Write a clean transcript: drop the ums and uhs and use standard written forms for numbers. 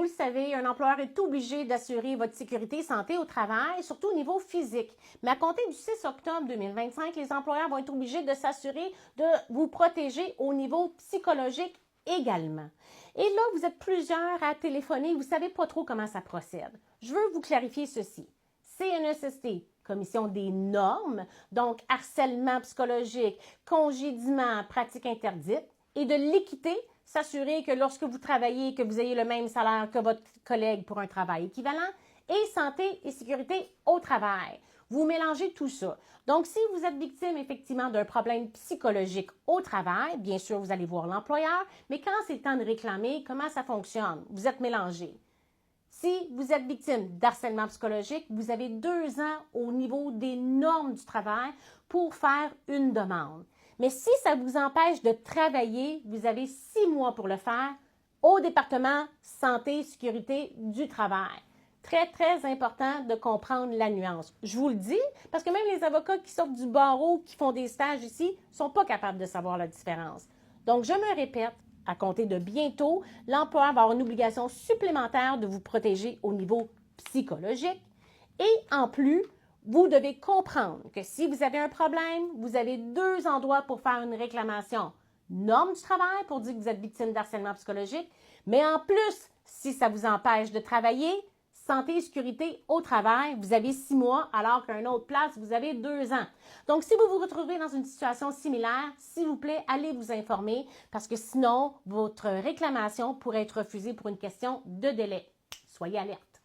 le savez, un employeur est obligé d'assurer votre sécurité et santé au travail, surtout au niveau physique. Mais à compter du 6 octobre 2025, les employeurs vont être obligés de s'assurer de vous protéger au niveau psychologique également. Et là, vous êtes plusieurs à téléphoner, vous ne savez pas trop comment ça procède. Je veux vous clarifier ceci. CNESST, Commission des normes, donc harcèlement psychologique, congédiement, pratique interdite, et de l'équité, s'assurer que lorsque vous travaillez, que vous ayez le même salaire que votre collègue pour un travail équivalent, et santé et sécurité au travail. Vous mélangez tout ça. Donc, si vous êtes victime effectivement d'un problème psychologique au travail, bien sûr, vous allez voir l'employeur, mais quand c'est le temps de réclamer, comment ça fonctionne? Vous êtes mélangé. Si vous êtes victime d'harcèlement psychologique, vous avez 2 ans au niveau des normes du travail pour faire une demande. Mais si ça vous empêche de travailler, vous avez 6 mois pour le faire au département santé et sécurité du travail. Très, très important de comprendre la nuance. Je vous le dis, parce que même les avocats qui sortent du barreau, qui font des stages ici, ne sont pas capables de savoir la différence. Donc, je me répète, à compter de bientôt, l'employeur va avoir une obligation supplémentaire de vous protéger au niveau psychologique. Et en plus, vous devez comprendre que si vous avez un problème, vous avez 2 endroits pour faire une réclamation. Norme du travail pour dire que vous êtes victime d'harcèlement psychologique, mais en plus, si ça vous empêche de travailler, santé et sécurité au travail, vous avez 6 mois, alors qu'à une autre place, vous avez 2 ans. Donc, si vous vous retrouvez dans une situation similaire, s'il vous plaît, allez vous informer parce que sinon, votre réclamation pourrait être refusée pour une question de délai. Soyez alerte.